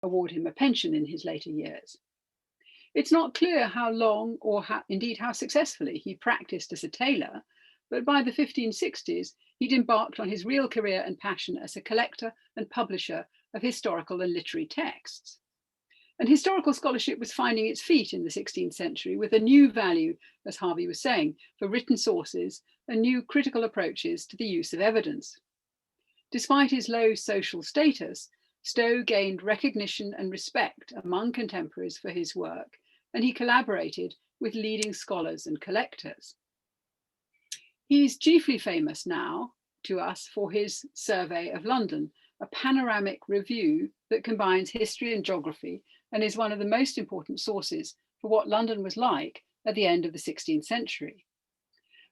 award him a pension in his later years. It's not clear how long or indeed how successfully he practiced as a tailor, but by the 1560s, he'd embarked on his real career and passion as a collector and publisher of historical and literary texts. And historical scholarship was finding its feet in the 16th century with a new value, as Harvey was saying, for written sources and new critical approaches to the use of evidence. Despite his low social status, Stow gained recognition and respect among contemporaries for his work, and he collaborated with leading scholars and collectors. He's chiefly famous now to us for his Survey of London, a panoramic review that combines history and geography and is one of the most important sources for what London was like at the end of the 16th century.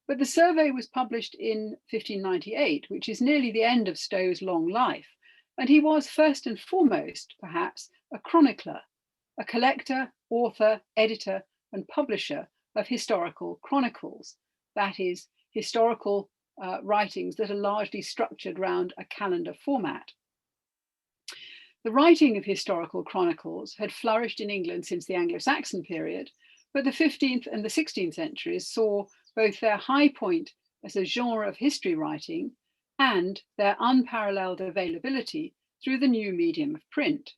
But the survey was published in 1598, which is nearly the end of Stow's long life, and he was first and foremost, perhaps, a chronicler, a collector, author, editor, and publisher of historical chronicles, that is, historical writings that are largely structured around a calendar format. The writing of historical chronicles had flourished in England since the Anglo-Saxon period, but the 15th and the 16th centuries saw both their high point as a genre of history writing and their unparalleled availability through the new medium of print.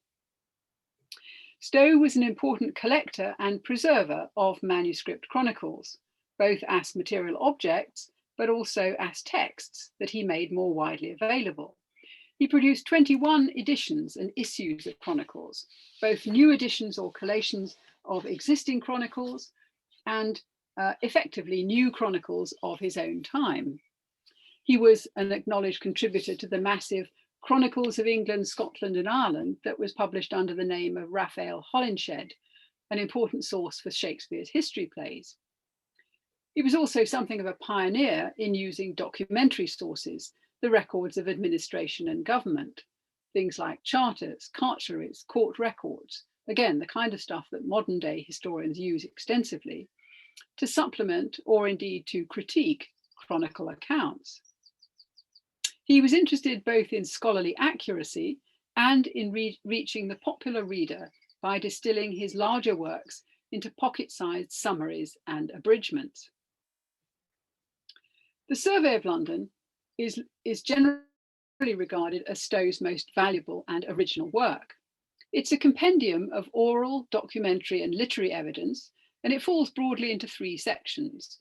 Stow was an important collector and preserver of manuscript chronicles, both as material objects, but also as texts that he made more widely available. He produced 21 editions and issues of chronicles, both new editions or collations of existing chronicles and effectively new chronicles of his own time. He was an acknowledged contributor to the massive Chronicles of England, Scotland and Ireland that was published under the name of Raphael Holinshed, an important source for Shakespeare's history plays. He was also something of a pioneer in using documentary sources, the records of administration and government, things like charters, cartularies, court records, again, the kind of stuff that modern day historians use extensively, to supplement or indeed to critique chronicle accounts. He was interested both in scholarly accuracy and in reaching the popular reader by distilling his larger works into pocket-sized summaries and abridgments. The Survey of London is generally regarded as Stow's most valuable and original work. It's a compendium of oral, documentary and literary evidence, and it falls broadly into three sections: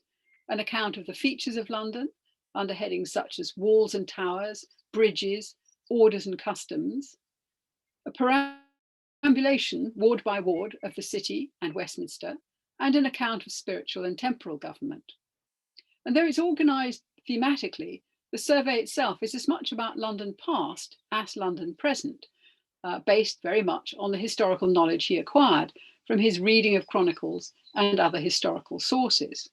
an account of the features of London, under headings such as walls and towers, bridges, orders and customs, a perambulation ward by ward of the city and Westminster, and an account of spiritual and temporal government. And though it's organised thematically, the survey itself is as much about London past as London present, based very much on the historical knowledge he acquired from his reading of chronicles and other historical sources.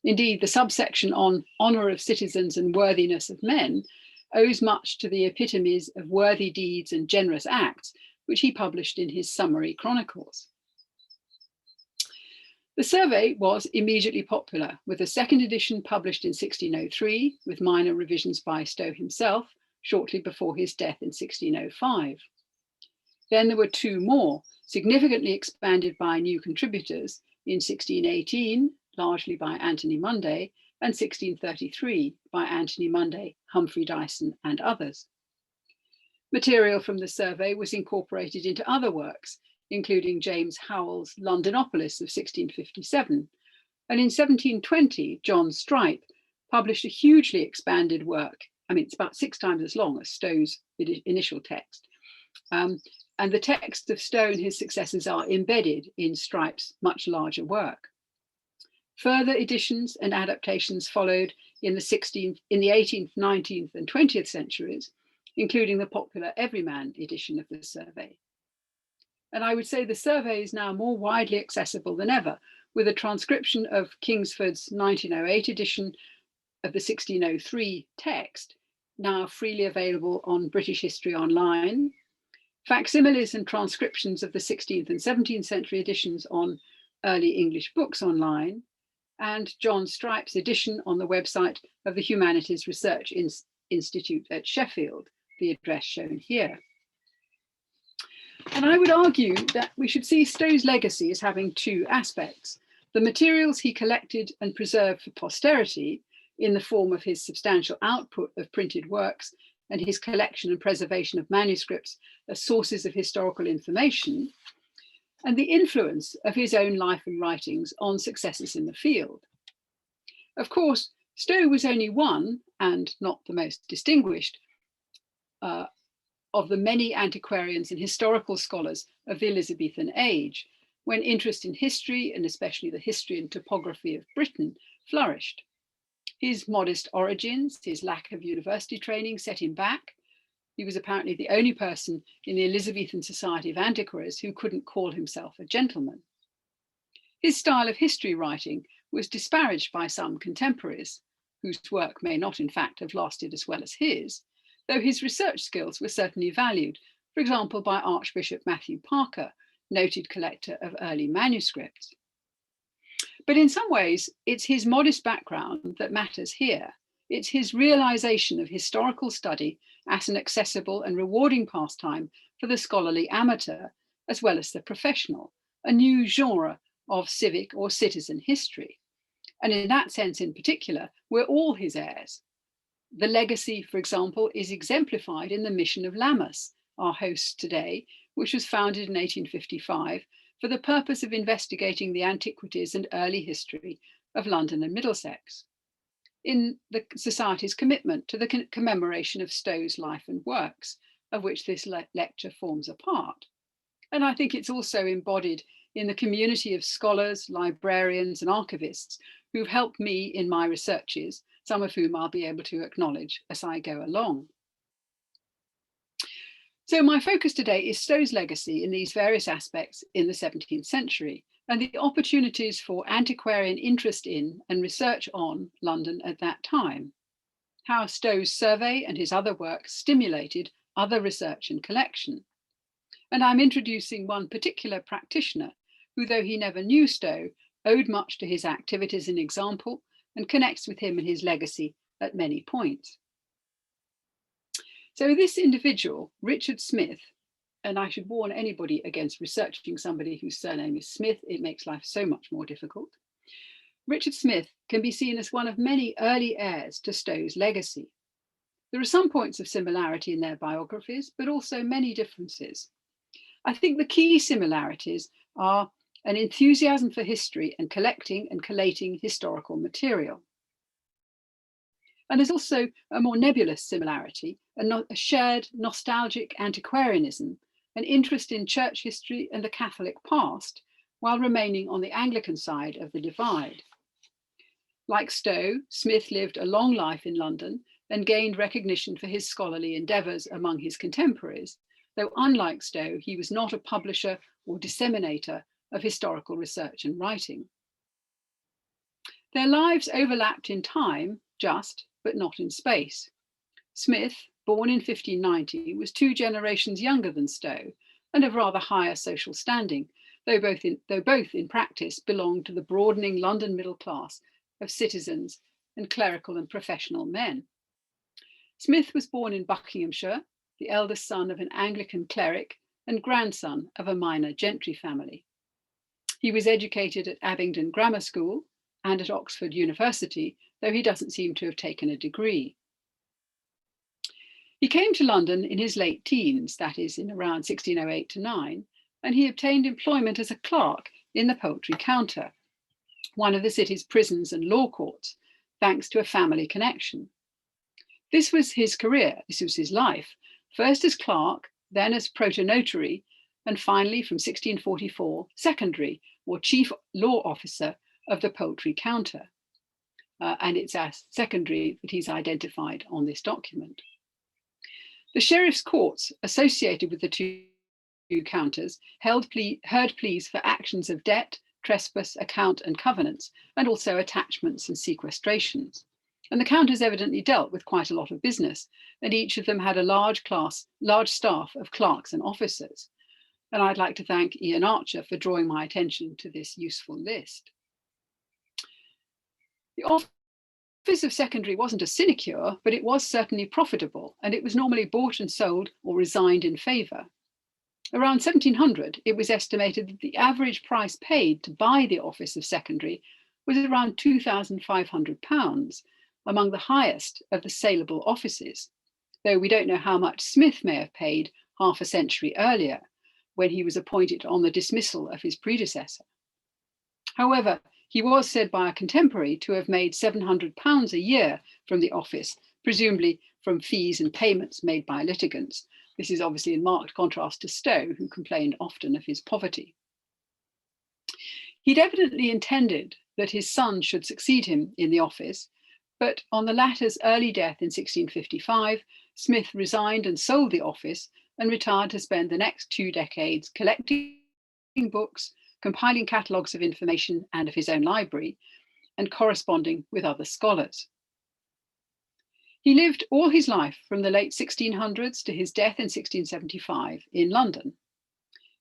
Indeed, the subsection on honour of citizens and worthiness of men owes much to the epitomes of worthy deeds and generous acts, which he published in his summary chronicles. The survey was immediately popular, with a second edition published in 1603, with minor revisions by Stow himself, shortly before his death in 1605. Then there were two more, significantly expanded by new contributors in 1618, largely by Anthony Munday, and 1633 by Anthony Munday, Humphrey Dyson and others. Material from the survey was incorporated into other works, including James Howell's Londonopolis of 1657, and in 1720, John Strype published a hugely expanded work. I mean, it's about 6 times as long as Stow's initial text. And the texts of Stow and his successors are embedded in Strype's much larger work. Further editions and adaptations followed in the 18th, 19th and 20th centuries, including the popular Everyman edition of the survey. And I would say the survey is now more widely accessible than ever, with a transcription of Kingsford's 1908 edition of the 1603 text, now freely available on British History Online, facsimiles and transcriptions of the 16th and 17th century editions on Early English Books Online, and John Strype's edition on the website of the Humanities Research Institute at Sheffield, the address shown here. And I would argue that we should see Stow's legacy as having two aspects: the materials he collected and preserved for posterity in the form of his substantial output of printed works and his collection and preservation of manuscripts as sources of historical information, and the influence of his own life and writings on successes in the field. Of course, Stow was only one, and not the most distinguished, of the many antiquarians and historical scholars of the Elizabethan age, when interest in history, and especially the history and topography of Britain, flourished. His modest origins, his lack of university training set him back. He was apparently the only person in the Elizabethan Society of Antiquaries who couldn't call himself a gentleman. His style of history writing was disparaged by some contemporaries, whose work may not in fact have lasted as well as his, though his research skills were certainly valued, for example, by Archbishop Matthew Parker, noted collector of early manuscripts. But in some ways, it's his modest background that matters here. It's his realization of historical study as an accessible and rewarding pastime for the scholarly amateur, as well as the professional, a new genre of civic or citizen history. And in that sense in particular, we're all his heirs. The legacy, for example, is exemplified in the mission of Lammas, our host today, which was founded in 1855 for the purpose of investigating the antiquities and early history of London and Middlesex, in the Society's commitment to the commemoration of Stow's life and works, of which this lecture forms a part. And I think it's also embodied in the community of scholars, librarians, and archivists who've helped me in my researches, some of whom I'll be able to acknowledge as I go along. So my focus today is Stow's legacy in these various aspects in the 17th century and the opportunities for antiquarian interest in and research on London at that time, how Stows Survey and his other works stimulated other research and collection. And I'm introducing one particular practitioner who, though he never knew Stow, owed much to his activities and example and connects with him and his legacy at many points. So this individual, Richard Smith, and I should warn anybody against researching somebody whose surname is Smith, it makes life so much more difficult. Richard Smith can be seen as one of many early heirs to Stow's legacy. There are some points of similarity in their biographies, but also many differences. I think the key similarities are an enthusiasm for history and collecting and collating historical material. And there's also a more nebulous similarity, a shared nostalgic antiquarianism, an interest in church history and the Catholic past, while remaining on the Anglican side of the divide. Like Stow, Smith lived a long life in London and gained recognition for his scholarly endeavours among his contemporaries, though unlike Stow, he was not a publisher or disseminator of historical research and writing. Their lives overlapped in time, just, but not in space. Smith, born in 1590, was 2 generations younger than Stow and of rather higher social standing, though both in practice belonged to the broadening London middle class of citizens and clerical and professional men. Smith was born in Buckinghamshire, the eldest son of an Anglican cleric and grandson of a minor gentry family. He was educated at Abingdon Grammar School and at Oxford University, though he doesn't seem to have taken a degree. He came to London in his late teens, that is in around 1608 to 9, and he obtained employment as a clerk in the Poultry Counter, one of the city's prisons and law courts, thanks to a family connection. This was his career, this was his life, first as clerk, then as protonotary, and finally from 1644, secondary or chief law officer of the Poultry Counter. And it's as secondary that he's identified on this document. The sheriff's courts associated with the two counters heard pleas for actions of debt, trespass, account and covenants, and also attachments and sequestrations. And the counters evidently dealt with quite a lot of business, and each of them had a large staff of clerks and officers. And I'd like to thank Ian Archer for drawing my attention to this useful list. The office of secondary wasn't a sinecure, but it was certainly profitable, and it was normally bought and sold or resigned in favour. Around 1700, it was estimated that the average price paid to buy the office of secondary was around £2,500, among the highest of the saleable offices, though we don't know how much Smith may have paid half a century earlier, when he was appointed on the dismissal of his predecessor. However, he was said by a contemporary to have made £700 a year from the office, presumably from fees and payments made by litigants. This is obviously in marked contrast to Stow, who complained often of his poverty. He'd evidently intended that his son should succeed him in the office, but on the latter's early death in 1655, Smith resigned and sold the office and retired to spend the next 2 decades collecting books, compiling catalogues of information and of his own library, and corresponding with other scholars. He lived all his life from the late 1600s to his death in 1675 in London.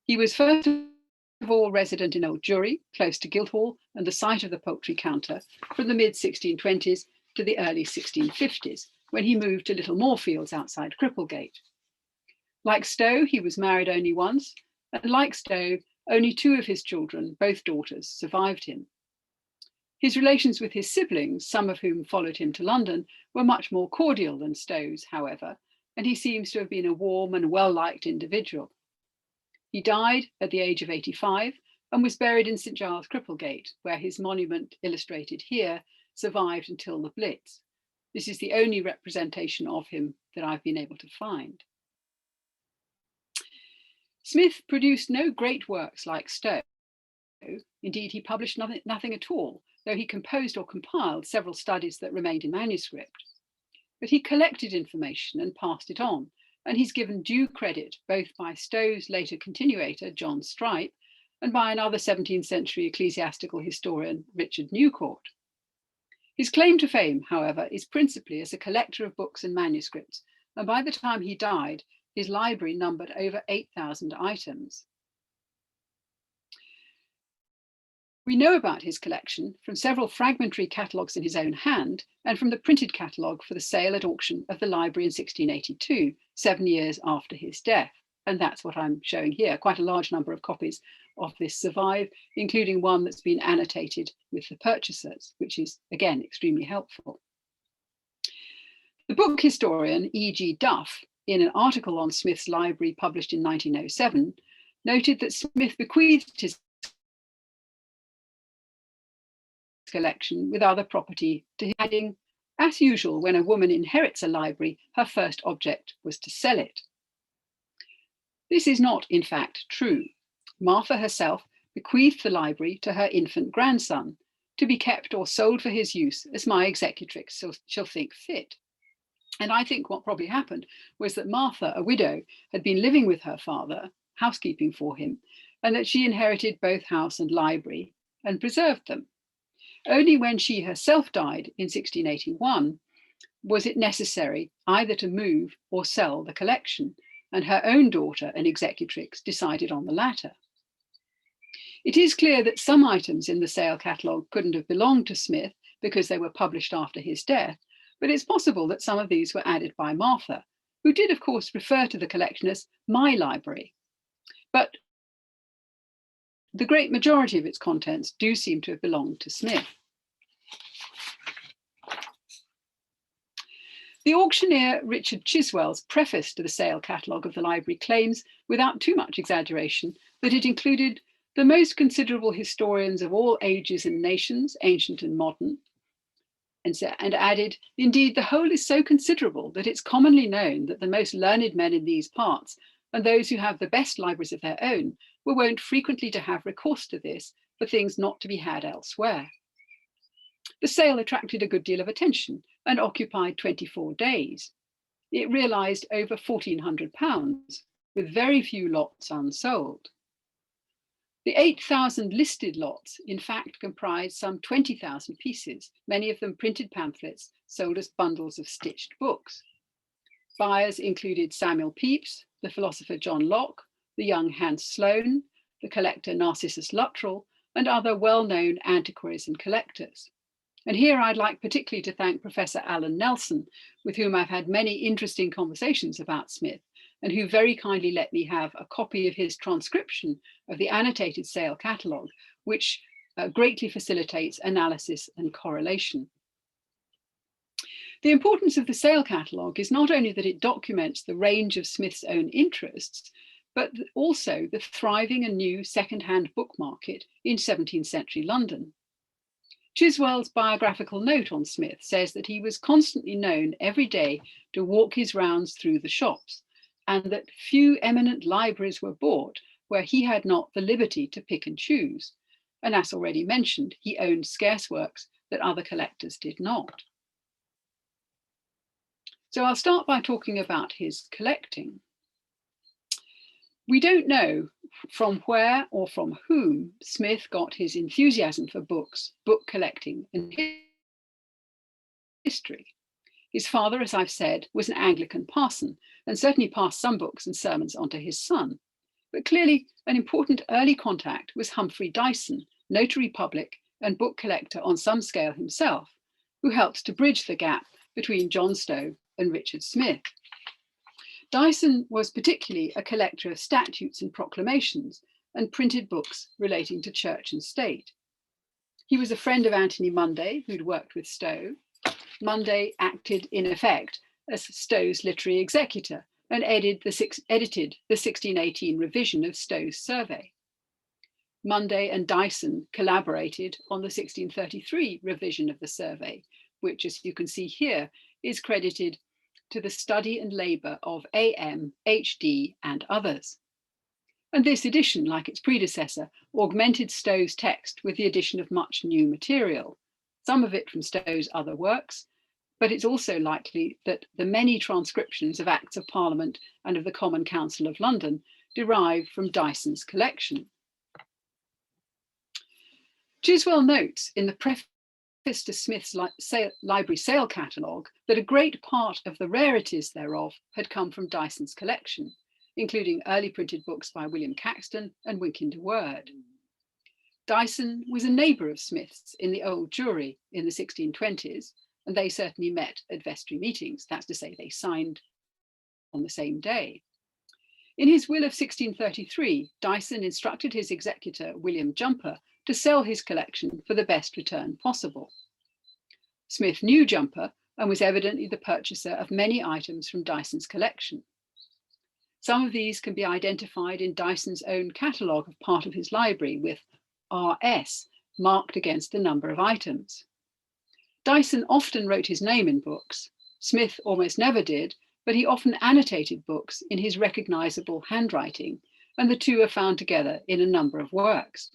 He was first of all resident in Old Jewry, close to Guildhall and the site of the poultry counter, from the mid-1620s to the early 1650s, when he moved to Little Moorfields outside Cripplegate. Like Stow, he was married only once, and like Stow, only 2 of his children, both daughters, survived him. His relations with his siblings, some of whom followed him to London, were much more cordial than Stow's, however, and he seems to have been a warm and well-liked individual. He died at the age of 85 and was buried in St Giles Cripplegate, where his monument, illustrated here, survived until the Blitz. This is the only representation of him that I've been able to find. Smith produced no great works like Stow. Indeed, he published nothing at all, though he composed or compiled several studies that remained in manuscript. But he collected information and passed it on, and he's given due credit both by Stow's later continuator, John Strype, and by another 17th century ecclesiastical historian, Richard Newcourt. His claim to fame, however, is principally as a collector of books and manuscripts, and by the time he died, his library numbered over 8,000 items. We know about his collection from several fragmentary catalogues in his own hand and from the printed catalogue for the sale at auction of the library in 1682, 7 years after his death. And that's what I'm showing here. Quite a large number of copies of this survive, including one that's been annotated with the purchasers, which is, again, extremely helpful. The book historian E.G. Duff, in an article on Smith's library published in 1907, noted that Smith bequeathed his collection with other property to him, adding, "As usual, when a woman inherits a library, her first object was to sell it." This is not, in fact, true. Martha herself bequeathed the library to her infant grandson, to be kept or sold for his use as my executrix shall think fit. And I think what probably happened was that Martha, a widow, had been living with her father, housekeeping for him, and that she inherited both house and library and preserved them. Only when she herself died in 1681 was it necessary either to move or sell the collection, and her own daughter, an executrix, decided on the latter. It is clear that some items in the sale catalogue couldn't have belonged to Smith because they were published after his death, but it's possible that some of these were added by Martha, who did, of course, refer to the collection as my library. But the great majority of its contents do seem to have belonged to Smith. The auctioneer Richard Chiswell's preface to the sale catalogue of the library claims, without too much exaggeration, that it included the most considerable historians of all ages and nations, ancient and modern, and added, "Indeed, the whole is so considerable that it's commonly known that the most learned men in these parts, and those who have the best libraries of their own, were wont frequently to have recourse to this for things not to be had elsewhere." The sale attracted a good deal of attention and occupied 24 days. It realised over £1,400, with very few lots unsold. The 8,000 listed lots, in fact, comprised some 20,000 pieces, many of them printed pamphlets sold as bundles of stitched books. Buyers included Samuel Pepys, the philosopher John Locke, the young Hans Sloane, the collector Narcissus Luttrell, and other well-known antiquaries and collectors. And here I'd like particularly to thank Professor Alan Nelson, with whom I've had many interesting conversations about Smith, and who very kindly let me have a copy of his transcription of the annotated sale catalogue, which greatly facilitates analysis and correlation. The importance of the sale catalogue is not only that it documents the range of Smith's own interests, but also the thriving and new second-hand book market in 17th century London. Chiswell's biographical note on Smith says that he was constantly known every day to walk his rounds through the shops, and that few eminent libraries were bought where he had not the liberty to pick and choose. And as already mentioned, he owned scarce works that other collectors did not. So I'll start by talking about his collecting. We don't know from where or from whom Smith got his enthusiasm for books, book collecting, and history. His father, as I've said, was an Anglican parson and certainly passed some books and sermons on to his son. But clearly, an important early contact was Humphrey Dyson, notary public and book collector on some scale himself, who helped to bridge the gap between John Stow and Richard Smith. Dyson was particularly a collector of statutes and proclamations and printed books relating to church and state. He was a friend of Anthony Munday, who'd worked with Stow. Munday acted in effect as Stow's literary executor and edited the 1618 revision of Stows Survey. Munday and Dyson collaborated on the 1633 revision of the survey, which, as you can see here, is credited to the study and labour of A.M., H.D. and others. And this edition, like its predecessor, augmented Stow's text with the addition of much new material, some of it from Stow's other works, but it's also likely that the many transcriptions of Acts of Parliament and of the Common Council of London derive from Dyson's collection. Chiswell notes in the preface to Smith's library sale catalogue that a great part of the rarities thereof had come from Dyson's collection, including early printed books by William Caxton and Wynkyn de Worde. Dyson was a neighbour of Smith's in the Old Jewry in the 1620s, and they certainly met at vestry meetings, that's to say they signed on the same day. In his will of 1633, Dyson instructed his executor, William Jumper, to sell his collection for the best return possible. Smith knew Jumper and was evidently the purchaser of many items from Dyson's collection. Some of these can be identified in Dyson's own catalogue of part of his library with RS marked against the number of items. Dyson often wrote his name in books. Smith almost never did, but he often annotated books in his recognisable handwriting, and the two are found together in a number of works.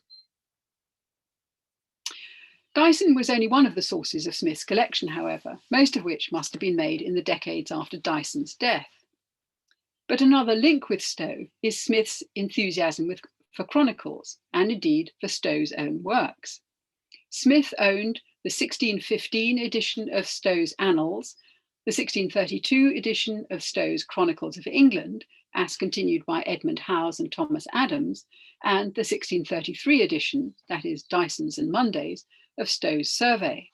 Dyson was only one of the sources of Smith's collection, however, most of which must have been made in the decades after Dyson's death. But another link with Stow is Smith's enthusiasm for chronicles, and indeed for Stow's own works. Smith owned the 1615 edition of Stow's Annals, the 1632 edition of Stow's Chronicles of England, as continued by Edmund Howes and Thomas Adams, and the 1633 edition, that is Dyson's and Munday's, of Stowes Survey.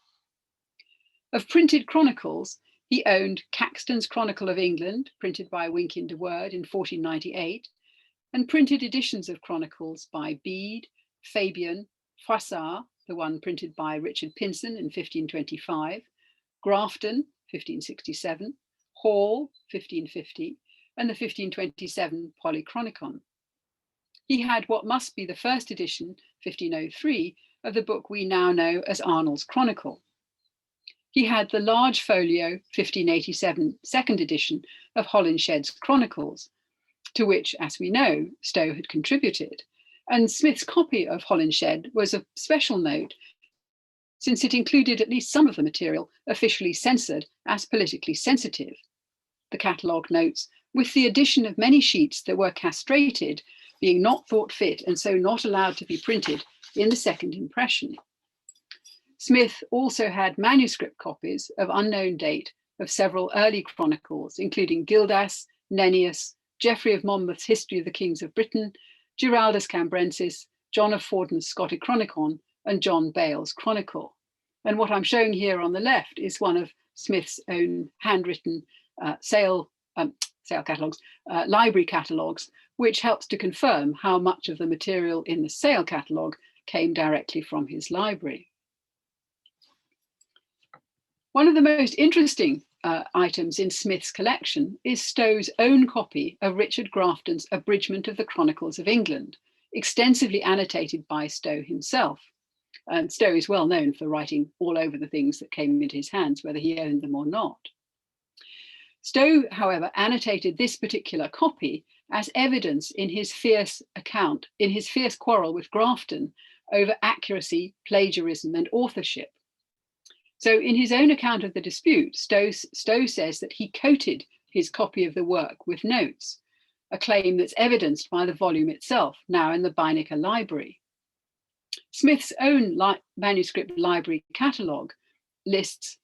Of printed chronicles, he owned Caxton's Chronicle of England, printed by Wynkyn de Worde in 1498, and printed editions of chronicles by Bede, Fabian, Froissart, the one printed by Richard Pinson in 1525, Grafton, 1567, Hall, 1550, and the 1527 Polychronicon. He had what must be the first edition, 1503, of the book we now know as Arnold's Chronicle. He had the large folio 1587 second edition of Holinshed's Chronicles, to which, as we know, Stow had contributed. And Smith's copy of Holinshed was of special note, since it included at least some of the material officially censored as politically sensitive. The catalogue notes, with the addition of many sheets that were castrated, being not thought fit and so not allowed to be printed in the second impression. Smith also had manuscript copies of unknown date of several early chronicles, including Gildas, Nennius, Geoffrey of Monmouth's History of the Kings of Britain, Giraldus Cambrensis, John of Forden's Scotichronicon, and John Bale's Chronicle. And what I'm showing here on the left is one of Smith's own handwritten sale sale catalogues, library catalogues, which helps to confirm how much of the material in the sale catalogue came directly from his library. One of the most interesting items in Smith's collection is Stow's own copy of Richard Grafton's abridgment of the Chronicles of England, extensively annotated by Stow himself. And Stow is well known for writing all over the things that came into his hands, whether he owned them or not. Stow, however, annotated this particular copy as evidence in his fierce quarrel with Grafton over accuracy, plagiarism, and authorship. So in his own account of the dispute, Stow says that he coated his copy of the work with notes, a claim that's evidenced by the volume itself, now in the Bynecker Library. Smith's own manuscript library catalogue lists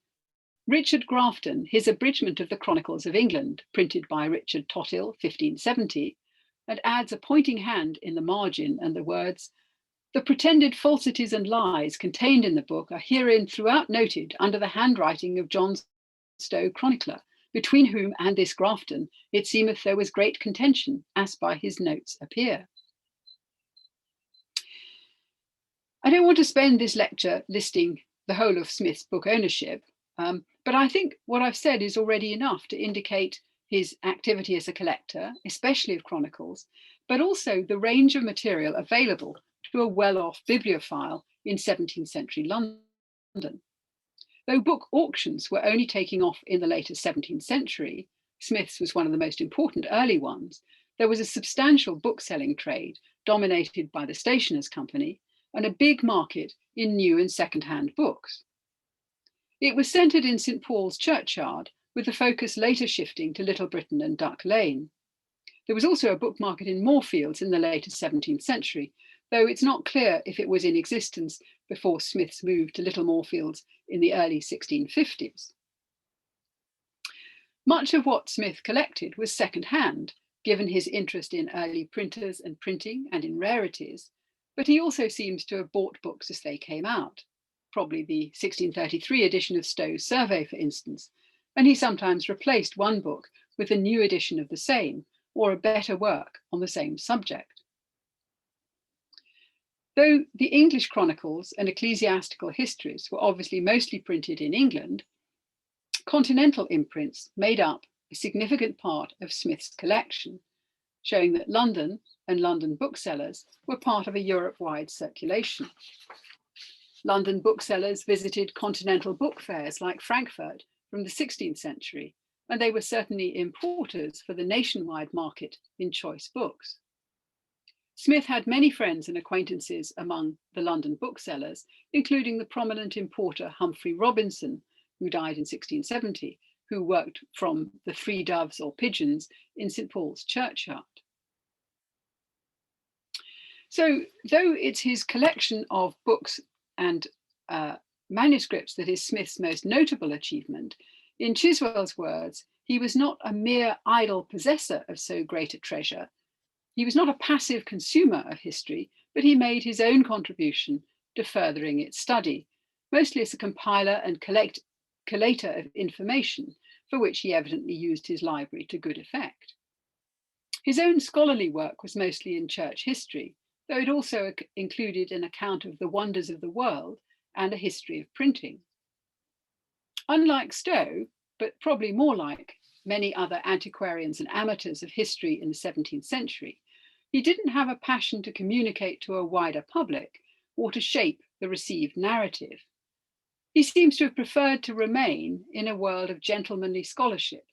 Richard Grafton, his abridgment of the Chronicles of England, printed by Richard Tothill, 1570, and adds a pointing hand in the margin and the words, "The pretended falsities and lies contained in the book are herein throughout noted under the handwriting of John Stow chronicler, between whom and this Grafton it seemeth there was great contention, as by his notes appear." I don't want to spend this lecture listing the whole of Smith's book ownership, but I think what I've said is already enough to indicate his activity as a collector, especially of chronicles, but also the range of material available to a well-off bibliophile in 17th century London. Though book auctions were only taking off in the later 17th century, Smith's was one of the most important early ones, there was a substantial bookselling trade dominated by the Stationers' Company and a big market in new and second-hand books. It was centred in St Paul's Churchyard, with the focus later shifting to Little Britain and Duck Lane. There was also a book market in Moorfields in the later 17th century, though it's not clear if it was in existence before Smith's moved to Little Moorfields in the early 1650s. Much of what Smith collected was second-hand, given his interest in early printers and printing and in rarities, but he also seems to have bought books as they came out, probably the 1633 edition of Stows Survey, for instance, and he sometimes replaced one book with a new edition of the same, or a better work on the same subject. Though the English chronicles and ecclesiastical histories were obviously mostly printed in England, continental imprints made up a significant part of Smith's collection, showing that London and London booksellers were part of a Europe-wide circulation. London booksellers visited continental book fairs like Frankfurt from the 16th century, and they were certainly importers for the nationwide market in choice books. Smith had many friends and acquaintances among the London booksellers, including the prominent importer Humphrey Robinson, who died in 1670, who worked from the Three Doves or Pigeons in St Paul's Churchyard. So, though it's his collection of books and manuscripts that is Smith's most notable achievement, in Chiswell's words, he was not a mere idle possessor of so great a treasure. He was not a passive consumer of history, but he made his own contribution to furthering its study, mostly as a compiler and collator of information, for which he evidently used his library to good effect. His own scholarly work was mostly in church history, though it also included an account of the wonders of the world and a history of printing. Unlike Stow, but probably more like many other antiquarians and amateurs of history in the 17th century, he didn't have a passion to communicate to a wider public or to shape the received narrative. He seems to have preferred to remain in a world of gentlemanly scholarship,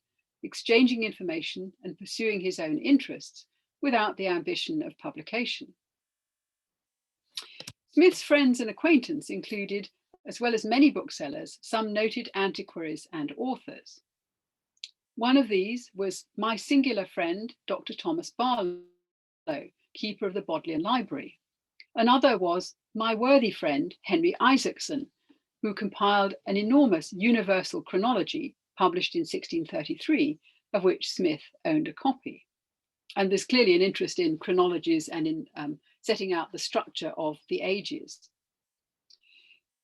exchanging information and pursuing his own interests without the ambition of publication. Smith's friends and acquaintance included, as well as many booksellers, some noted antiquaries and authors. One of these was my singular friend, Dr. Thomas Barlow, keeper of the Bodleian Library. Another was my worthy friend, Henry Isaacson, who compiled an enormous universal chronology published in 1633, of which Smith owned a copy. And there's clearly an interest in chronologies and in setting out the structure of the ages.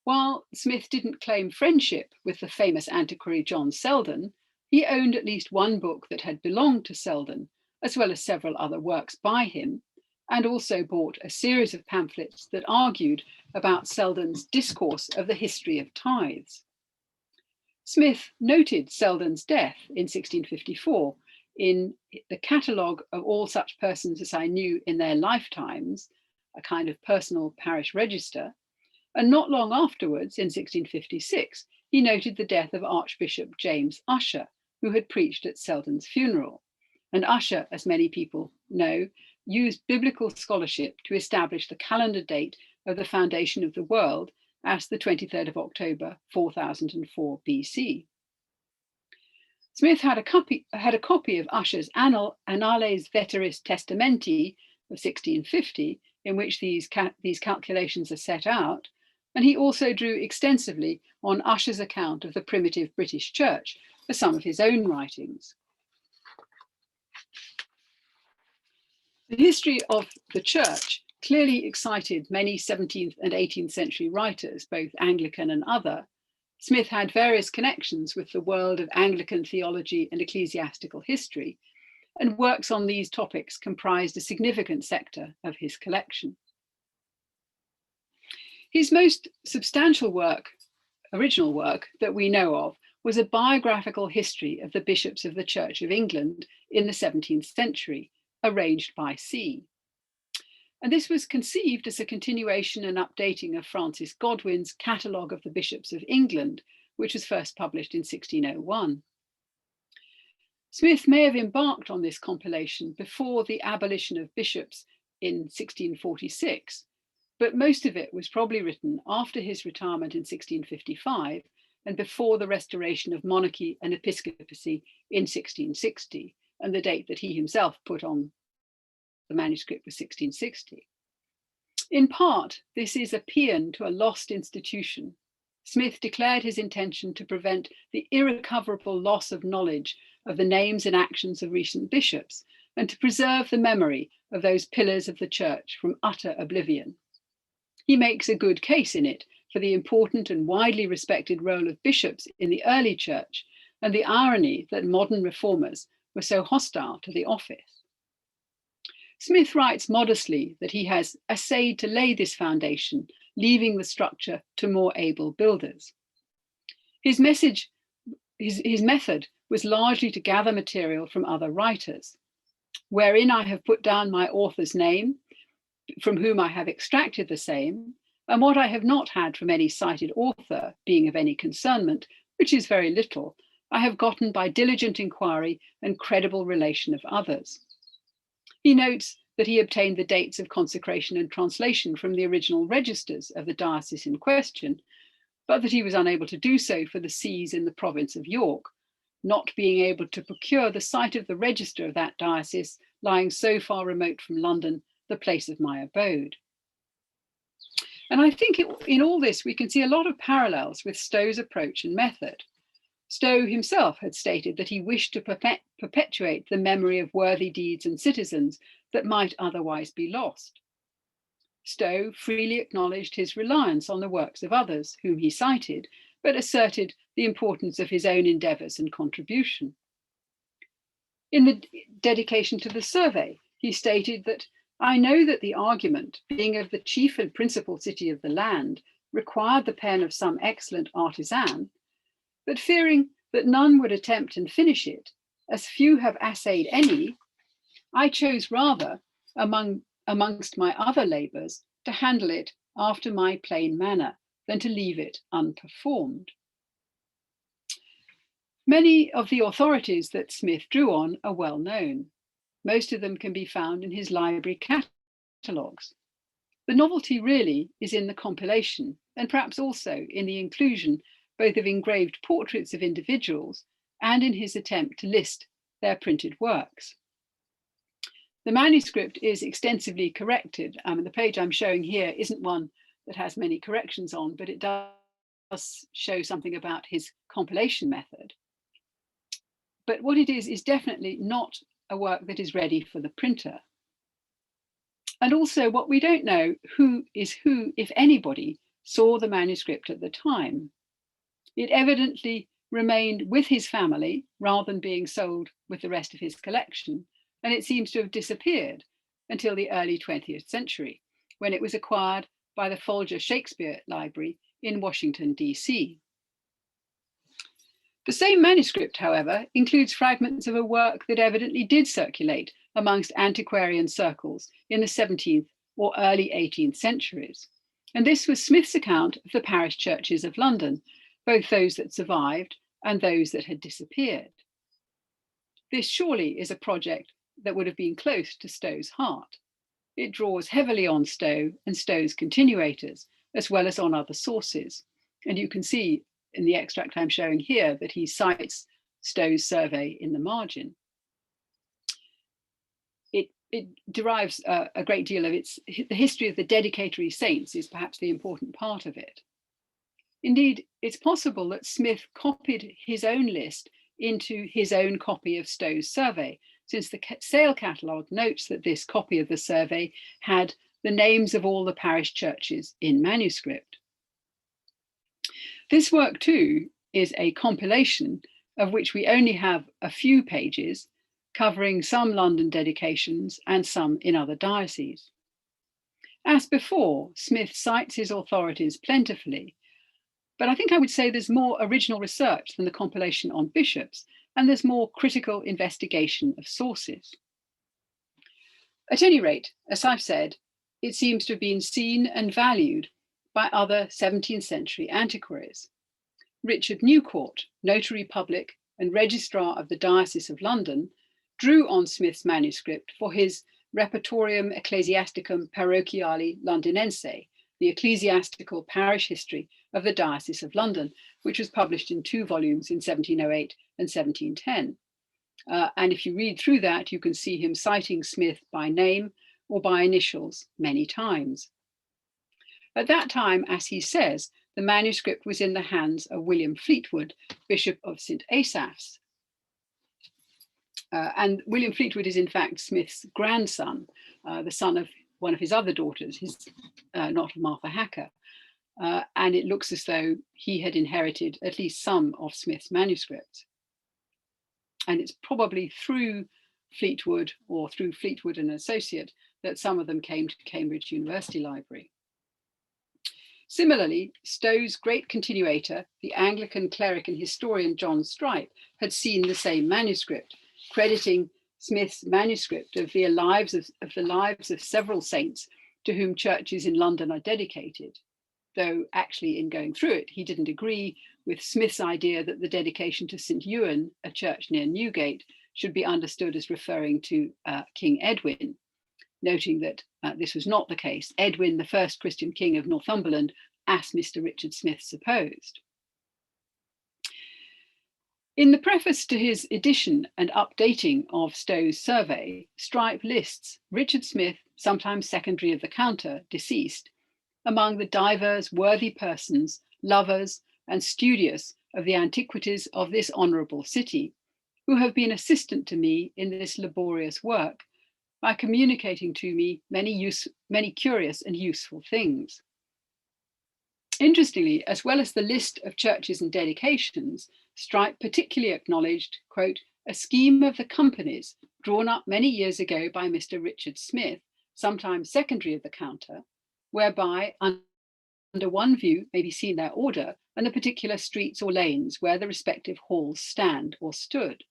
While Smith didn't claim friendship with the famous antiquary John Selden, He owned at least one book that had belonged to Selden, as well as several other works by him, and also bought a series of pamphlets that argued about Selden's discourse of the history of tithes. Smith noted Selden's death in 1654 in the catalogue of all such persons as I knew in their lifetimes, a kind of personal parish register, and not long afterwards, in 1656, he noted the death of Archbishop James Usher, who had preached at Selden's funeral. And Usher, as many people know, used biblical scholarship to establish the calendar date of the foundation of the world as the 23rd of October, 4004 BC. Smith had a copy of Usher's Annales Veteris Testamenti of 1650, in which these calculations are set out, and he also drew extensively on Usher's account of the primitive British Church for some of his own writings. The history of the Church clearly excited many 17th and 18th century writers, both Anglican and other. Smith had various connections with the world of Anglican theology and ecclesiastical history, and works on these topics comprised a significant sector of his collection. His most substantial work, original work that we know of, was a biographical history of the bishops of the Church of England in the 17th century, arranged by C. And this was conceived as a continuation and updating of Francis Godwin's Catalogue of the Bishops of England, which was first published in 1601. Smith may have embarked on this compilation before the abolition of bishops in 1646, but most of it was probably written after his retirement in 1655 and before the restoration of monarchy and episcopacy in 1660, and the date that he himself put on the manuscript was 1660. In part, this is a paean to a lost institution. Smith declared his intention to prevent the irrecoverable loss of knowledge of the names and actions of recent bishops, and to preserve the memory of those pillars of the church from utter oblivion. He makes a good case in it for the important and widely respected role of bishops in the early church, and the irony that modern reformers were so hostile to the office. Smith writes modestly that he has essayed to lay this foundation, leaving the structure to more able builders. His method was largely to gather material from other writers, wherein I have put down my author's name, from whom I have extracted the same, and what I have not had from any cited author, being of any concernment, which is very little, I have gotten by diligent inquiry and credible relation of others. He notes that he obtained the dates of consecration and translation from the original registers of the diocese in question, but that he was unable to do so for the sees in the province of York, not being able to procure the site of the register of that diocese, lying so far remote from London, the place of my abode. And I think in all this, we can see a lot of parallels with Stow's approach and method. Stow himself had stated that he wished to perpetuate the memory of worthy deeds and citizens that might otherwise be lost. Stow freely acknowledged his reliance on the works of others, whom he cited, but asserted the importance of his own endeavours and contribution. In the dedication to the survey, he stated that, "I know that the argument, being of the chief and principal city of the land, required the pen of some excellent artisan, but fearing that none would attempt and finish it, as few have essayed any, I chose rather, amongst my other labours, to handle it after my plain manner, than to leave it unperformed." Many of the authorities that Smith drew on are well known. Most of them can be found in his library catalogues. The novelty really is in the compilation, and perhaps also in the inclusion both of engraved portraits of individuals and in his attempt to list their printed works. The manuscript is extensively corrected. The page I'm showing here isn't one that has many corrections on, but it does show something about his compilation method. But what it is definitely not a work that is ready for the printer. And also what we don't know who, if anybody, saw the manuscript at the time. It evidently remained with his family rather than being sold with the rest of his collection, and it seems to have disappeared until the early 20th century, when it was acquired by the Folger Shakespeare Library in Washington, D.C. The same manuscript, however, includes fragments of a work that evidently did circulate amongst antiquarian circles in the 17th or early 18th centuries. And this was Smith's account of the parish churches of London, both those that survived and those that had disappeared. This surely is a project that would have been close to Stow's heart. It draws heavily on Stow and Stow's continuators, as well as on other sources. And you can see in the extract I'm showing here that he cites Stows Survey in the margin. It derives a great deal of the history of the dedicatory saints is perhaps the important part of it. Indeed, it's possible that Smith copied his own list into his own copy of Stows Survey, since the sale catalogue notes that this copy of the survey had the names of all the parish churches in manuscript. This work too is a compilation of which we only have a few pages, covering some London dedications and some in other dioceses. As before, Smith cites his authorities plentifully, but I think I would say there's more original research than the compilation on bishops, and there's more critical investigation of sources. At any rate, as I've said, it seems to have been seen and valued by other 17th century antiquaries. Richard Newcourt, notary public and registrar of the Diocese of London, drew on Smith's manuscript for his Repertorium Ecclesiasticum Parochiali Londinense, the ecclesiastical parish history of the Diocese of London, which was published in 2 volumes in 1708 and 1710. And if you read through that, you can see him citing Smith by name or by initials many times. At that time, as he says, the manuscript was in the hands of William Fleetwood, Bishop of St. Asaph's. And William Fleetwood is in fact Smith's grandson, the son of one of his other daughters, not Martha Hacker. And it looks as though he had inherited at least some of Smith's manuscripts. And it's probably through Fleetwood or through Fleetwood and Associate that some of them came to Cambridge University Library. Similarly, Stow's great continuator, the Anglican cleric and historian John Stripe, had seen the same manuscript, crediting Smith's manuscript of the lives of several saints to whom churches in London are dedicated, though actually in going through it, he didn't agree with Smith's idea that the dedication to St. Ewan, a church near Newgate, should be understood as referring to King Edwin, noting that this was not the case. Edwin, the first Christian king of Northumberland, as Mr. Richard Smith supposed. In the preface to his edition and updating of Stows Survey, Stripe lists Richard Smith, sometimes secondary of the counter, deceased, among the divers worthy persons, lovers, and studious of the antiquities of this honourable city, who have been assistant to me in this laborious work, by communicating to me many curious and useful things. Interestingly, as well as the list of churches and dedications, Stripe particularly acknowledged, quote, a scheme of the companies drawn up many years ago by Mr. Richard Smith, sometimes secondary of the counter, whereby under one view may be seen their order and the particular streets or lanes where the respective halls stand or stood.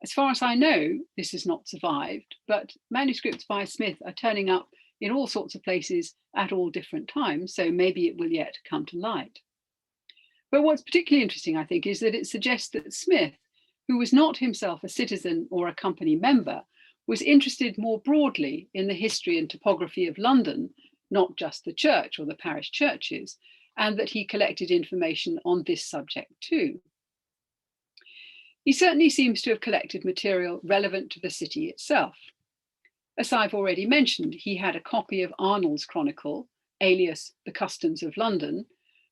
As far as I know, this has not survived, but manuscripts by Smith are turning up in all sorts of places at all different times, so maybe it will yet come to light. But what's particularly interesting, I think, is that it suggests that Smith, who was not himself a citizen or a company member, was interested more broadly in the history and topography of London, not just the church or the parish churches, and that he collected information on this subject too. He certainly seems to have collected material relevant to the city itself. As I've already mentioned, he had a copy of Arnold's Chronicle, alias The Customs of London,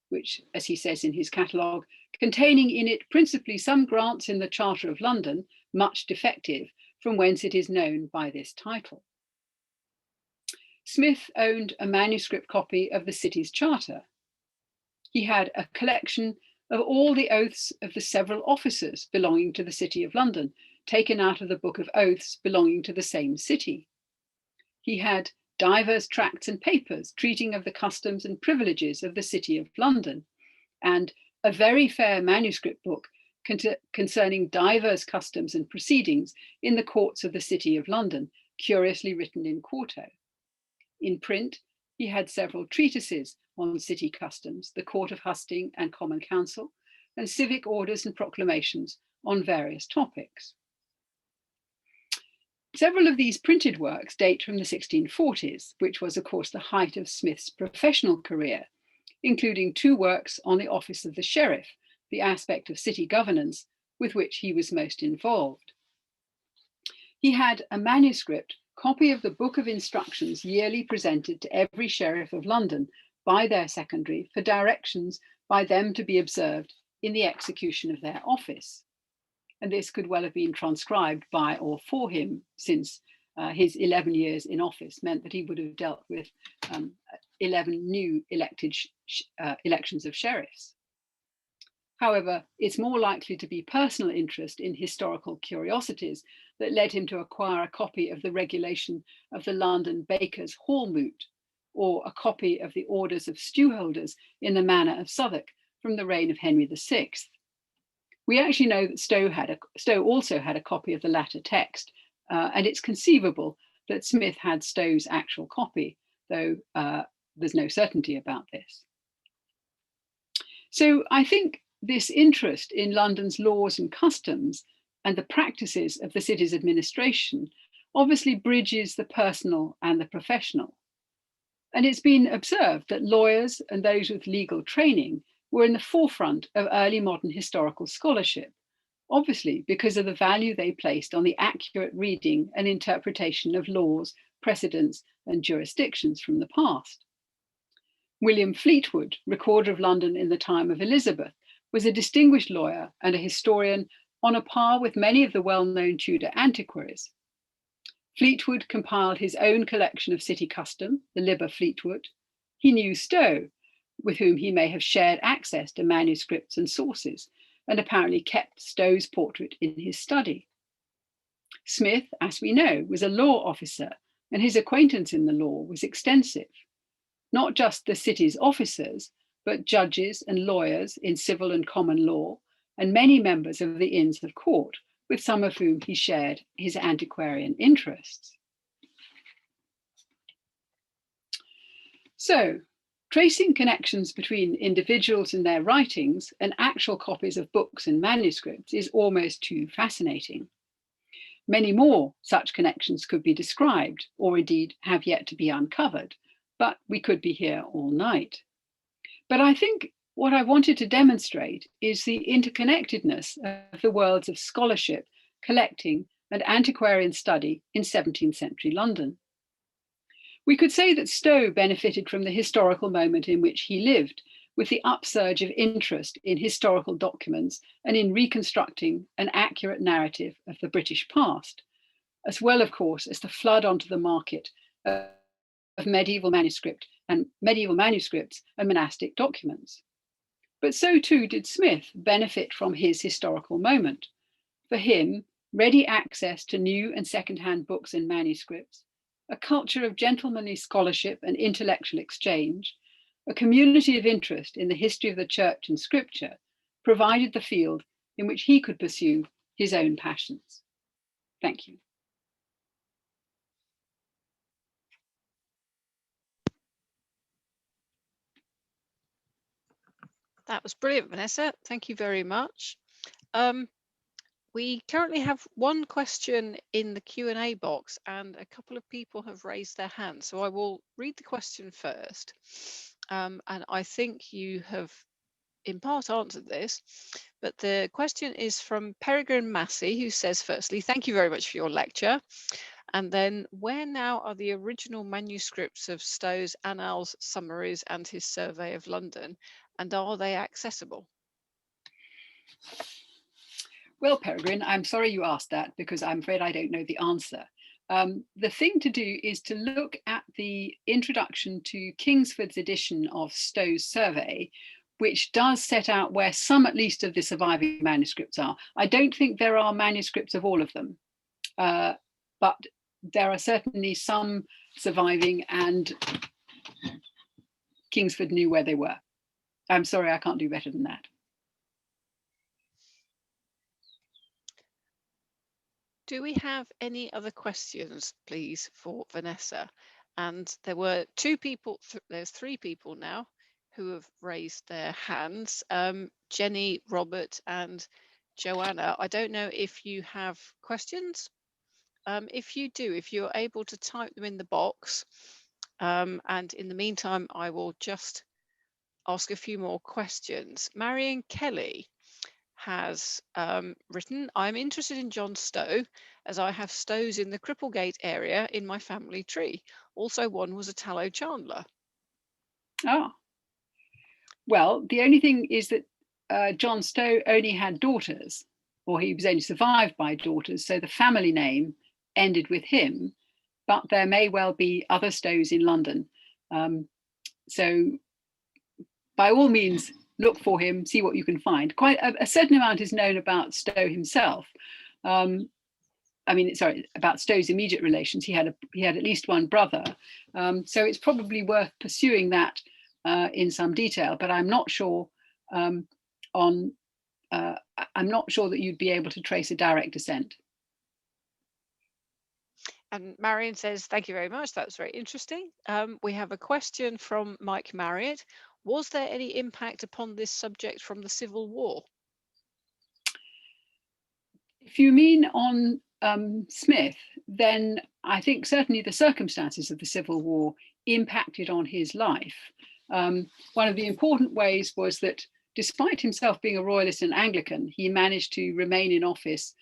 which, as he says in his catalogue, containing in it principally some grants in the Charter of London, much defective, from whence it is known by this title. Smith owned a manuscript copy of the city's charter. He had a collection of all the oaths of the several officers belonging to the City of London, taken out of the Book of Oaths belonging to the same city. He had divers tracts and papers treating of the customs and privileges of the City of London, and a very fair manuscript book concerning divers customs and proceedings in the courts of the City of London, curiously written in quarto. In print, he had several treatises on city customs, the Court of Husting and Common Council, and civic orders and proclamations on various topics. Several of these printed works date from the 1640s, which was, of course, the height of Smith's professional career, including 2 works on the office of the sheriff, the aspect of city governance with which he was most involved. He had a manuscript copy of the Book of Instructions yearly presented to every sheriff of London by their secondary for directions by them to be observed in the execution of their office. And this could well have been transcribed by or for him, since his 11 years in office meant that he would have dealt with 11 new elections of sheriffs. However, it's more likely to be personal interest in historical curiosities that led him to acquire a copy of the regulation of the London Bakers' Hall Moot, or a copy of the orders of stewholders in the Manor of Southwark from the reign of Henry VI. We actually know that Stow also had a copy of the latter text, and it's conceivable that Smith had Stow's actual copy, though there's no certainty about this. So I think this interest in London's laws and customs and the practices of the city's administration obviously bridges the personal and the professional. And it's been observed that lawyers and those with legal training were in the forefront of early modern historical scholarship, obviously because of the value they placed on the accurate reading and interpretation of laws, precedents, and jurisdictions from the past. William Fleetwood, Recorder of London in the time of Elizabeth, was a distinguished lawyer and a historian on a par with many of the well-known Tudor antiquaries. Fleetwood compiled his own collection of city custom, the Liber Fleetwood. He knew Stow, with whom he may have shared access to manuscripts and sources, and apparently kept Stow's portrait in his study. Smith, as we know, was a law officer, and his acquaintance in the law was extensive. Not just the city's officers, but judges and lawyers in civil and common law, and many members of the Inns of Court, with some of whom he shared his antiquarian interests. So, tracing connections between individuals and their writings and actual copies of books and manuscripts is almost too fascinating. Many more such connections could be described, or indeed have yet to be uncovered, but we could be here all night. But I think what I wanted to demonstrate is the interconnectedness of the worlds of scholarship, collecting, and antiquarian study in 17th century London. We could say that Stow benefited from the historical moment in which he lived, with the upsurge of interest in historical documents and in reconstructing an accurate narrative of the British past, as well, of course, as the flood onto the market of medieval manuscripts and monastic documents. But so too did Smith benefit from his historical moment. For him, ready access to new and second-hand books and manuscripts, a culture of gentlemanly scholarship and intellectual exchange, a community of interest in the history of the church and scripture, provided the field in which he could pursue his own passions. Thank you. That was brilliant, Vanessa. Thank you very much. We currently have one question in the Q&A box, and a couple of people have raised their hands. So I will read the question first. And I think you have in part answered this, but the question is from Peregrine Massey, who says, firstly, thank you very much for your lecture. And then, where now are the original manuscripts of Stow's Annals, Summaries, and his Survey of London, and are they accessible? Well, Peregrine, I'm sorry you asked that, because I'm afraid I don't know the answer. The thing to do is to look at the introduction to Kingsford's edition of Stows Survey, which does set out where some, at least, of the surviving manuscripts are. I don't think there are manuscripts of all of them, but there are certainly some surviving, and Kingsford knew where they were. I'm sorry, I can't do better than that. Do we have any other questions, please, for Vanessa? And there were two people, there's three people now who have raised their hands. Jenny, Robert and Joanna. I don't know if you have questions. If you do, if you're able to type them in the box, and in the meantime, I will just ask a few more questions. Marion Kelly has written, I'm interested in John Stow as I have Stows in the Cripplegate area in my family tree. Also, one was a tallow chandler. Oh, well, the only thing is that John Stow only had daughters, or he was only survived by daughters, so the family name ended with him, but there may well be other Stows in London. So by all means, look for him, see what you can find. Quite a certain amount is known about Stow himself. About Stow's immediate relations. He had at least one brother, so it's probably worth pursuing that in some detail. But I'm not sure I'm not sure that you'd be able to trace a direct descent. And Marion says, thank you very much. That was very interesting. We have a question from Mike Marriott. Was there any impact upon this subject from the Civil War? If you mean on Smith, then I think certainly the circumstances of the Civil War impacted on his life. One of the important ways was that despite himself being a royalist and Anglican, he managed to remain in office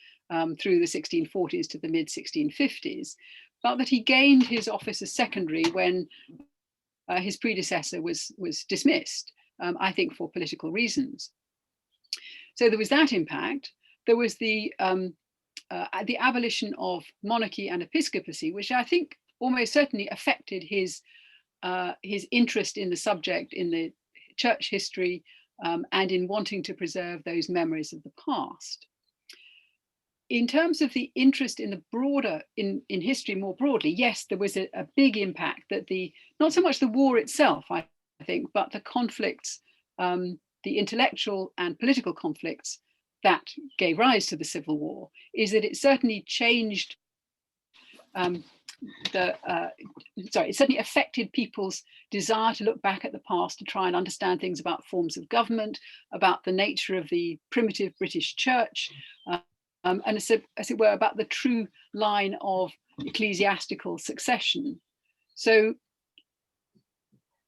through the 1640s to the mid 1650s, but that he gained his office as secondary when his predecessor was dismissed, I think for political reasons. So there was that impact. There was the abolition of monarchy and episcopacy, which I think almost certainly affected his interest in the subject, in the church history, and in wanting to preserve those memories of the past. In terms of the interest in the broader, in history more broadly, yes, there was a big impact that not so much the war itself, I think, but the conflicts, the intellectual and political conflicts that gave rise to the Civil War, is that it certainly changed it certainly affected people's desire to look back at the past, to try and understand things about forms of government, about the nature of the primitive British church, and as it were, about the true line of ecclesiastical succession. So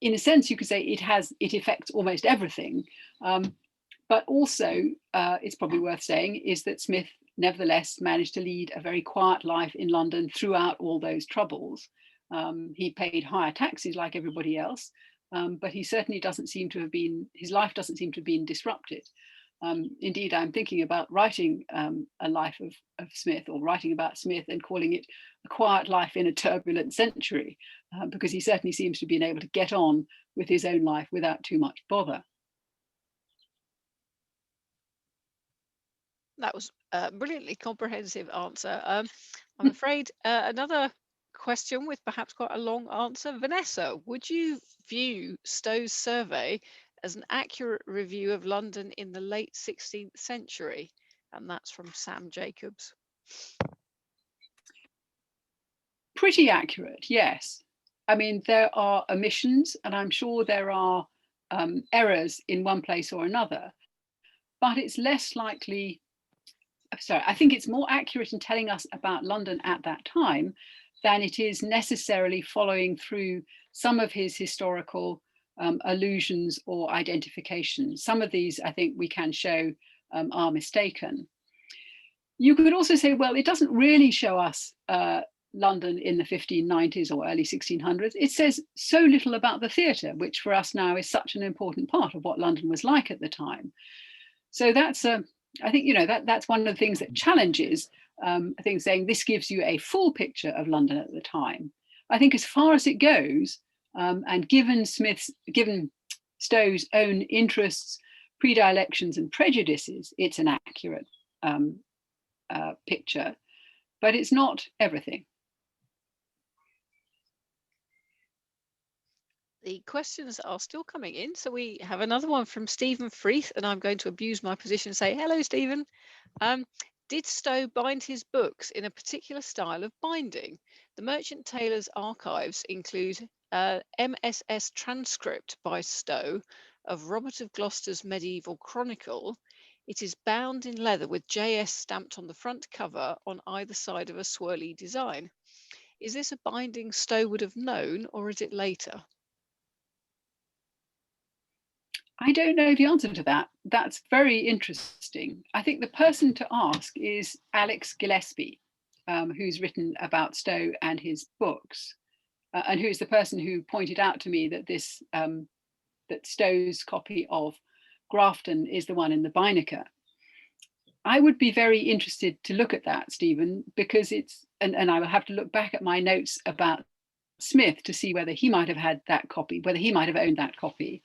in a sense, you could say it affects almost everything. But also, it's probably worth saying, is that Smith nevertheless managed to lead a very quiet life in London throughout all those troubles. He paid higher taxes like everybody else, but he certainly doesn't seem to have been, his life doesn't seem to have been disrupted. Indeed, I'm thinking about writing a life of Smith, or writing about Smith and calling it A Quiet Life in a Turbulent Century, because he certainly seems to have been able to get on with his own life without too much bother. That was a brilliantly comprehensive answer. I'm afraid another question with perhaps quite a long answer. Vanessa, would you view Stows Survey as an accurate review of London in the late 16th century? And that's from Sam Jacobs. Pretty accurate, yes. I mean, there are omissions, and I'm sure there are errors in one place or another, but it's less likely. Sorry, I think it's more accurate in telling us about London at that time than it is necessarily following through some of his historical allusions or identifications. Some of these, I think, we can show are mistaken. You could also say, well, it doesn't really show us London in the 1590s or early 1600s. It says so little about the theatre, which for us now is such an important part of what London was like at the time. So that's I think, you know, that's one of the things that challenges, I think, saying this gives you a full picture of London at the time. I think as far as it goes, and given Stowe's own interests, predilections, and prejudices, it's an accurate picture, but it's not everything. The questions are still coming in. So we have another one from Stephen Freeth, and I'm going to abuse my position and say, hello, Stephen. Did Stow bind his books in a particular style of binding? The Merchant Taylor's archives include MSS transcript by Stow of Robert of Gloucester's medieval chronicle. It is bound in leather with JS stamped on the front cover on either side of a swirly design. Is this a binding Stow would have known, or is it later? I don't know the answer to that. That's very interesting. I think the person to ask is Alex Gillespie, who's written about Stow and his books, and who is the person who pointed out to me that this that Stow's copy of Grafton is the one in the Bynaker. I would be very interested to look at that, Stephen, because it's, and I will have to look back at my notes about Smith to see whether he might have had that copy, whether he might have owned that copy.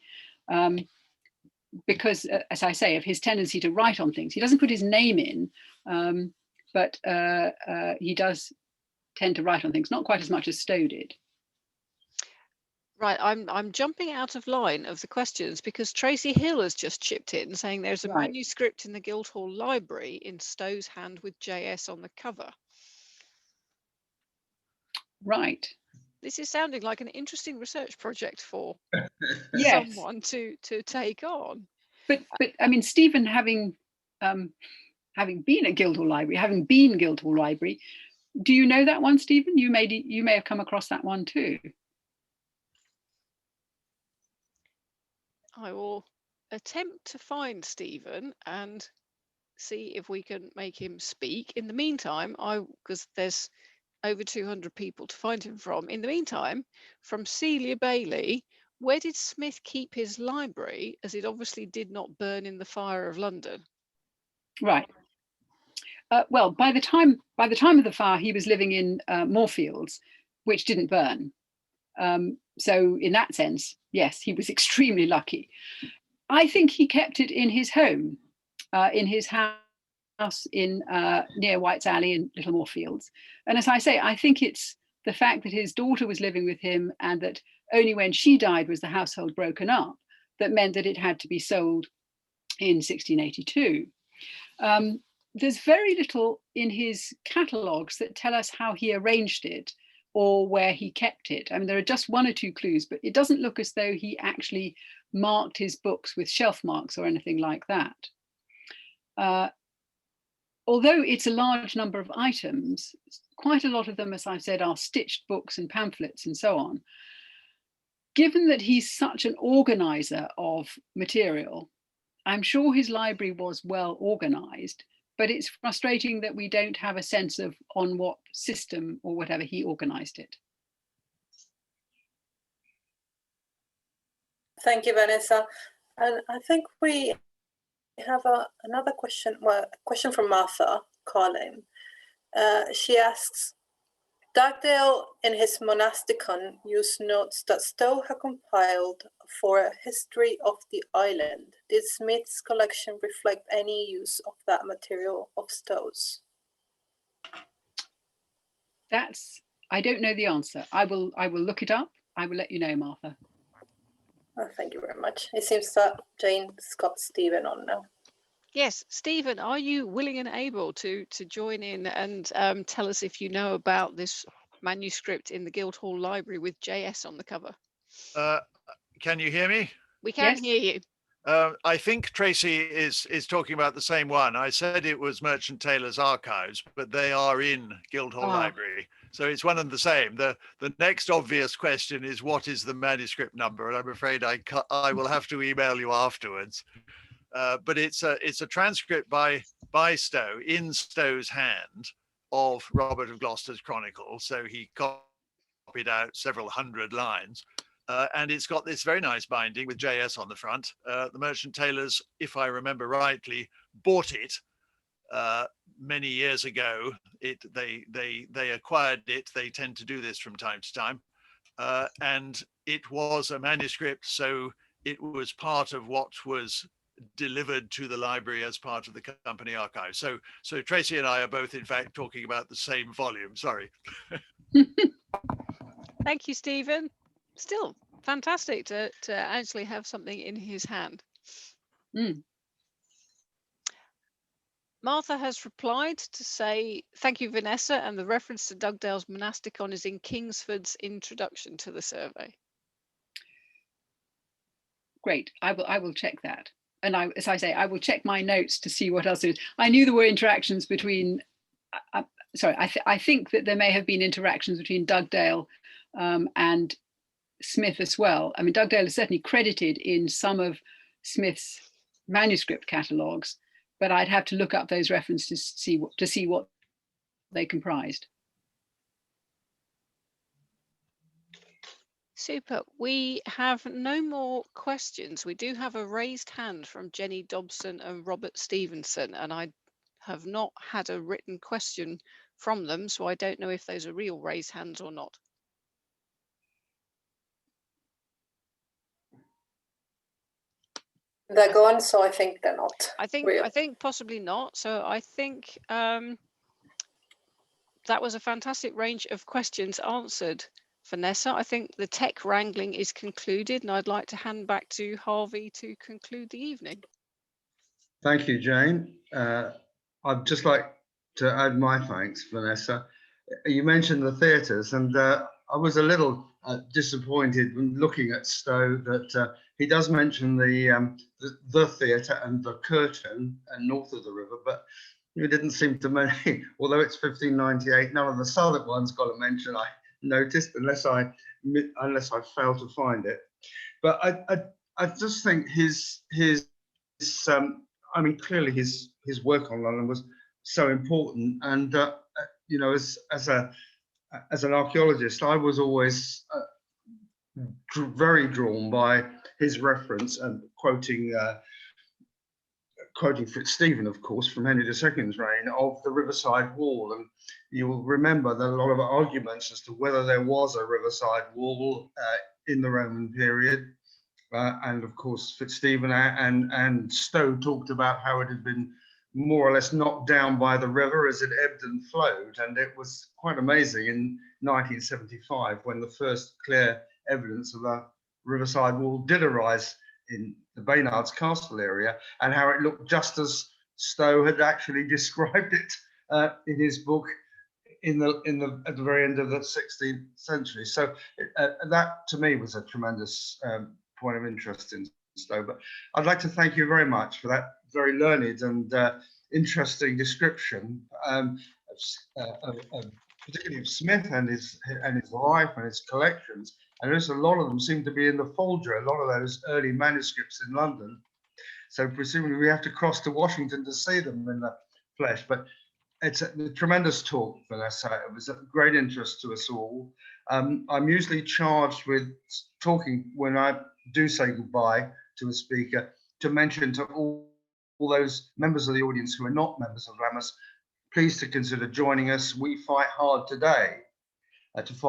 Because, as I say, of his tendency to write on things. He doesn't put his name in, but he does tend to write on things, not quite as much as Stow did. Right, I'm jumping out of line of the questions because Tracy Hill has just chipped in saying there's a manuscript in the Guildhall Library in Stow's hand with JS on the cover. Right. This is sounding like an interesting research project for yes. someone to take on. But I mean, Stephen, having been at Guildhall Library, having been Guildhall Library, do you know that one, Stephen? You may have come across that one too. I will attempt to find Stephen and see if we can make him speak. In the meantime, because there's over 200 people to find him from. In the meantime, from Celia Bailey, where did Smith keep his library, as it obviously did not burn in the fire of London? Right. Well, by the time of the fire, he was living in Moorfields, which didn't burn. So in that sense, yes, he was extremely lucky. I think he kept it in his home, in his house in near White's Alley in Little Moorfields. And as I say, I think it's the fact that his daughter was living with him and that only when she died was the household broken up that meant that it had to be sold in 1682. There's very little in his catalogues that tell us how he arranged it or where he kept it. I mean, there are just one or two clues, but it doesn't look as though he actually marked his books with shelf marks or anything like that. Although it's a large number of items, quite a lot of them, as I've said, are stitched books and pamphlets and so on. Given that he's such an organizer of material, I'm sure his library was well organized, but it's frustrating that we don't have a sense of on what system or whatever he organized it. Thank you, Vanessa. And I think we have another question, well, a question from Martha Colin. She asks, Dugdale in his Monasticon used notes that Stow had compiled for a history of the island. Did Smith's collection reflect any use of that material of Stow's? I don't know the answer. I will look it up. I will let you know, Martha. Oh, thank you very much. It seems that Jane's got Stephen on now. Yes, Stephen, are you willing and able to join in and tell us if you know about this manuscript in the Guildhall Library with JS on the cover? Can you hear me? We can hear you. I think Tracy is talking about the same one. I said it was Merchant Taylor's archives, but they are in Guildhall Library. So it's one and the same. The next obvious question is, what is the manuscript number? And I'm afraid I will have to email you afterwards. But it's a transcript by Stow in Stow's hand of Robert of Gloucester's chronicle. So he copied out several hundred lines. And it's got this very nice binding with JS on the front. The Merchant Taylors, if I remember rightly, bought it many years ago. They acquired it. They tend to do this from time to time. And it was a manuscript, so it was part of what was delivered to the library as part of the company archive. So Tracy and I are both in fact talking about the same volume. Sorry. Thank you, Stephen. Still fantastic to actually have something in his hand. Mm. Martha has replied to say, thank you, Vanessa, and the reference to Dugdale's Monasticon is in Kingsford's introduction to the survey. Great, I will check that. And as I say, I will check my notes to see what else there is. I knew there were interactions between, I think that there may have been interactions between Dugdale and Smith as well. I mean, Dugdale is certainly credited in some of Smith's manuscript catalogues, but I'd have to look up those references to see what they comprised. Super. We have no more questions. We do have a raised hand from Jenny Dobson and Robert Stevenson, and I have not had a written question from them, so I don't know if those are real raised hands or not. They're gone, so I think they're not. I think possibly not. So I think that was a fantastic range of questions answered. Vanessa, I think the tech wrangling is concluded, and I'd like to hand back to Harvey to conclude the evening. Thank you, Jane. I'd just like to add my thanks, Vanessa. You mentioned the theatres, and I was a little disappointed when looking at Stowe that he does mention the theatre and the curtain and north of the river, but he didn't seem to mention, although it's 1598, none of the southern ones got a mention, I noticed, unless I fail to find it. But I just think his I mean, clearly his work on London was so important, and you know, as an archaeologist, I was always very drawn by his reference and quoting Fitzstephen, of course, from Henry II's reign, of the riverside wall. And you will remember that a lot of arguments as to whether there was a riverside wall in the Roman period. And of course, Fitzstephen and Stowe talked about how it had been more or less knocked down by the river as it ebbed and flowed. And it was quite amazing in 1975 when the first clear evidence of a riverside wall did arise in the Baynard's Castle area, and how it looked just as Stowe had actually described it in his book at the very end of the 16th century. So that to me was a tremendous point of interest in Stowe. But I'd like to thank you very much for that very learned and interesting description, particularly of Smith and his life and his collections. And there's a lot of them seem to be in the folder, a lot of those early manuscripts in London. So presumably we have to cross to Washington to see them in the flesh. But it's a tremendous talk, Vanessa. It was of great interest to us all. I'm usually charged with talking when I do say goodbye to a speaker, to mention to all those members of the audience who are not members of LAMAS, please to consider joining us. We fight hard today to fight